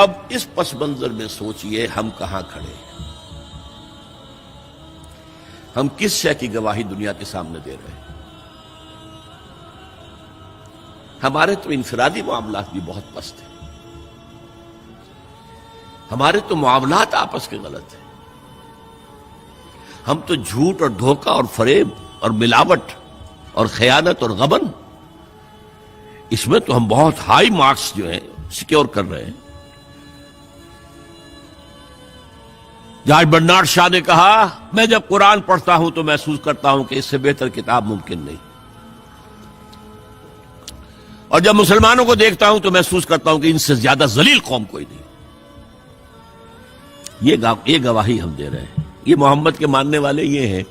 اب اس پس منظر میں سوچئے ہم کہاں کھڑے ہیں، ہم کس شے کی گواہی دنیا کے سامنے دے رہے ہیں؟ ہمارے تو انفرادی معاملات بھی بہت پست ہیں، ہمارے تو معاملات آپس کے غلط ہیں، ہم تو جھوٹ اور دھوکہ اور فریب اور ملاوٹ اور خیانت اور غبن، اس میں تو ہم بہت ہائی مارکس جو ہیں سیکیور کر رہے ہیں۔ جارج برنارڈ شاہ نے کہا، میں جب قرآن پڑھتا ہوں تو محسوس کرتا ہوں کہ اس سے بہتر کتاب ممکن نہیں، اور جب مسلمانوں کو دیکھتا ہوں تو محسوس کرتا ہوں کہ ان سے زیادہ ذلیل قوم کوئی نہیں۔ یہ گواہی ہم دے رہے ہیں، یہ محمد کے ماننے والے یہ ہیں،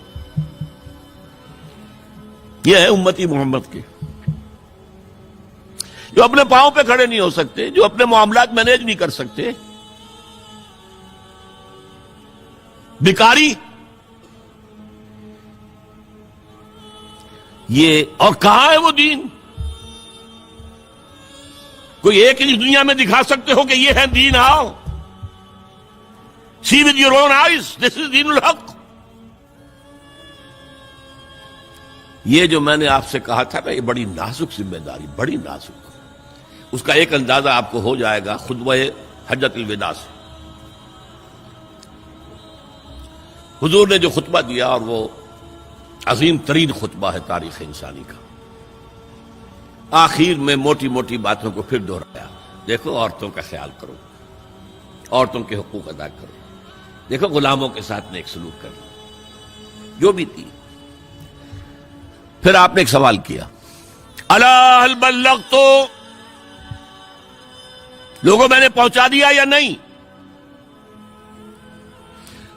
یہ ہے امتی محمد کے، جو اپنے پاؤں پہ کھڑے نہیں ہو سکتے، جو اپنے معاملات مینیج نہیں کر سکتے، بیکاری، یہ اور کہاں ہے وہ دین؟ کوئی ایک ہی دنیا میں دکھا سکتے ہو کہ یہ ہے دین؟ آؤ see with your own eyes, this is دین الحق۔ یہ جو میں نے آپ سے کہا تھا نا، یہ بڑی نازک ذمہ داری، بڑی نازک، اس کا ایک اندازہ آپ کو ہو جائے گا خطبہ حجۃ الوداع سے۔ حضور نے جو خطبہ دیا، اور وہ عظیم ترین خطبہ ہے تاریخ انسانی کا، آخر میں موٹی موٹی باتوں کو پھر دہرایا۔ دیکھو عورتوں کا خیال کرو، عورتوں کے حقوق ادا کرو، دیکھو غلاموں کے ساتھ نیک سلوک کرو، جو بھی تھی۔ پھر آپ نے ایک سوال کیا، الا هل بلغت، لوگوں میں نے پہنچا دیا یا نہیں؟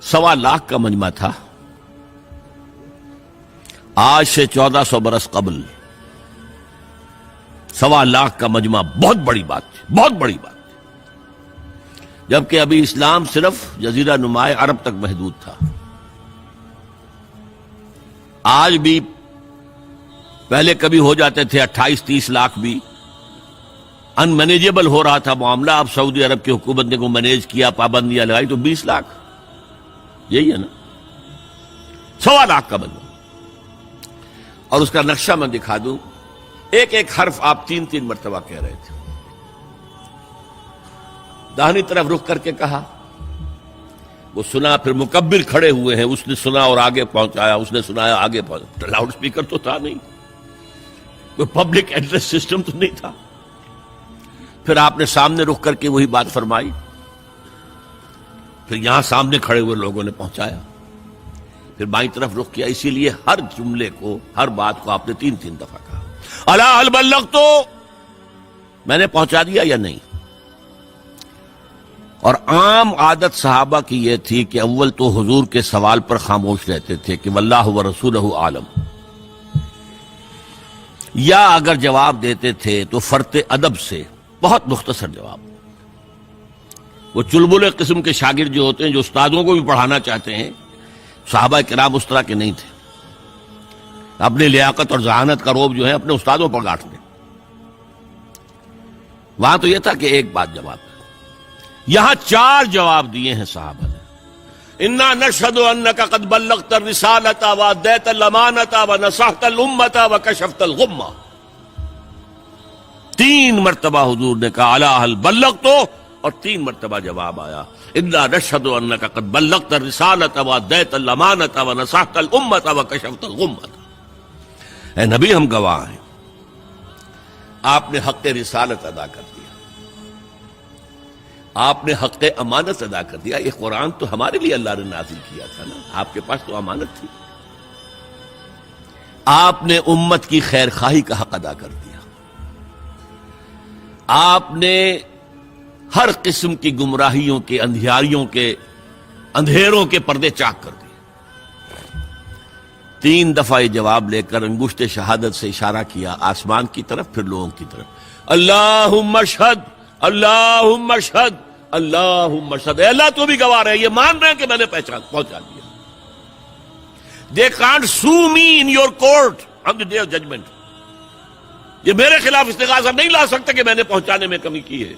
1.25 لاکھ کا مجمع تھا، آج سے 1400 برس قبل 1.25 لاکھ کا مجمع بہت بڑی بات تھی، بہت بڑی بات، جبکہ ابھی اسلام صرف جزیرہ نما عرب تک محدود تھا۔ آج بھی پہلے کبھی ہو جاتے تھے 28-30 لاکھ بھی، ان مینیجیبل ہو رہا تھا معاملہ۔ اب سعودی عرب کی حکومت نے کو مینیج کیا، پابندیاں لگائی تو 20 لاکھ، یہی ہے نا 1.25 لاکھ کا بنو۔ اور اس کا نقشہ میں دکھا دوں، ایک ایک حرف آپ 3 مرتبہ کہہ رہے تھے۔ داہنی طرف رخ کر کے کہا، وہ سنا، پھر مکبر کھڑے ہوئے ہیں، اس نے سنا اور آگے پہنچایا، اس نے سنایا آگے پہنچایا۔ لاؤڈ سپیکر تو تھا نہیں، کوئی پبلک ایڈریس سسٹم تو نہیں تھا۔ پھر آپ نے سامنے رخ کر کے وہی بات فرمائی، پھر یہاں سامنے کھڑے ہوئے لوگوں نے پہنچایا، پھر بائیں طرف رخ کیا۔ اسی لیے ہر جملے کو، ہر بات کو آپ نے 3 دفعہ کہا، الا هل بلغت، میں نے پہنچا دیا یا نہیں؟ اور عام عادت صحابہ کی یہ تھی کہ اول تو حضور کے سوال پر خاموش رہتے تھے کہ واللہ ورسولہ عالم، یا اگر جواب دیتے تھے تو فرط ادب سے بہت مختصر جواب۔ وہ چلبلے قسم کے شاگرد جو ہوتے ہیں، جو استادوں کو بھی پڑھانا چاہتے ہیں، صحابہ کرام اس طرح کے نہیں تھے، اپنی لیاقت اور ذہانت کا روب جو ہے اپنے استادوں پر گاٹھ دیں۔ وہاں تو یہ تھا کہ ایک بات جواب، یہاں 4 جواب دیے ہیں صحابہ نے۔ انا نشهد انك قد بلغت الرسالة واديت الامانة ونصحت الامة وكشفت الغمة۔ 3 مرتبہ حضور نے کہا الا هل بلغت، اور 3 مرتبہ جواب آیا انا نشهد انك قد بلغت الرسالة واديت الامانة ونصحت الامة وكشفت الغمة۔ اے نبی، ہم گواہ ہیں، آپ نے حق رسالت ادا کر دیا، آپ نے حق امانت ادا کر دیا۔ یہ قرآن تو ہمارے لیے اللہ نے نازل کیا تھا نا، آپ کے پاس تو امانت تھی۔ آپ نے امت کی خیر خواہی کا حق ادا کر دیا، آپ نے ہر قسم کی گمراہیوں کے، اندھیاریوں کے، اندھیروں کے پردے چاک کر دیے۔ 3 دفعہ یہ جواب لے کر انگشت شہادت سے اشارہ کیا آسمان کی طرف، پھر لوگوں کی طرف، اللہم اشہد، اللہم اشہد، اللہم اشہد۔ اے اللہ تو بھی گواہ رہے، یہ مان رہے ہیں کہ میں نے پہنچا دیا۔ They can't sue me in your court on the day of judgment۔ یہ میرے خلاف استغاثہ نہیں لا سکتے کہ میں نے پہنچانے میں کمی کی ہے۔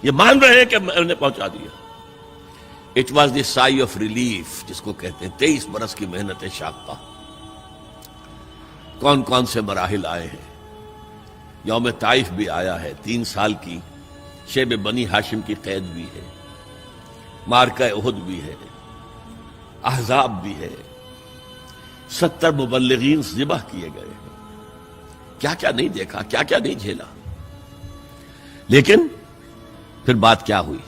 یہ مان رہے ہیں کہ میں نے پہنچا دیا. It was the sigh of relief جس کو کہتے ہیں. 23 برس کی محنت شاقہ. کون کون سے مراحل آئے ہیں. یوم طائف بھی آیا ہے, 3 سال کی شیب بنی ہاشم کی قید بھی ہے, معرکہ احد بھی ہے, احزاب بھی ہے, 70 مبلغین ذبح کیے گئے ہیں. کیا کیا نہیں دیکھا, کیا کیا نہیں جھیلا. لیکن پھر بات کیا ہوئی؟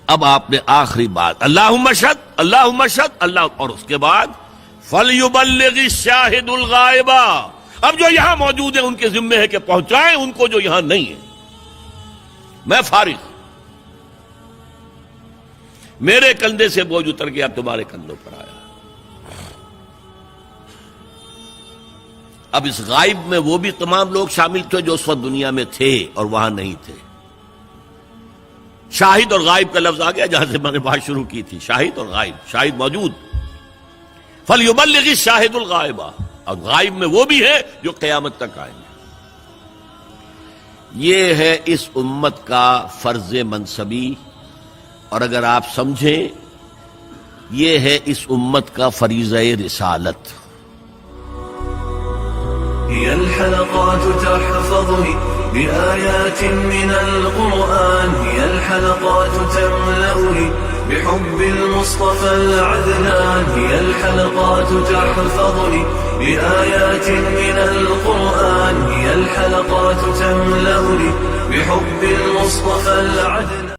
اب آپ نے آخری بات اللہم اشہد اللہم اشہد اللہ, اور اس کے بعد فَلْيُبَلِّغِ الشَّاهِدُ الْغَائِبَ. اب جو یہاں موجود ہیں ان کے ذمے ہے کہ پہنچائیں ان کو جو یہاں نہیں ہے. میں فارغ, میرے کندھے سے بوجھ اتر گیا, اب تمہارے کندھوں پر آیا. اب اس غائب میں وہ بھی تمام لوگ شامل تھے جو اس وقت دنیا میں تھے اور وہاں نہیں تھے. شاہد اور غائب کا لفظ آ گیا جہاں سے میں نے بات شروع کی تھی. شاہد اور غائب, شاہد موجود, فَلْيُبَلِّغِ الشَّاهِدُ الْغَائِبَ, اور غائب میں وہ بھی ہے جو قیامت تک آئیں گے. یہ ہے اس امت کا فرض منصبی, اور اگر آپ سمجھیں یہ ہے اس امت کا فریضہ رسالت. هي الحلقات تحفظني بآيات من القرآن, هي الحلقات تملأني بحب المصطفى العدنان, هي الحلقات تحفظني بآيات من القرآن, هي الحلقات تملأني بحب المصطفى العدنان.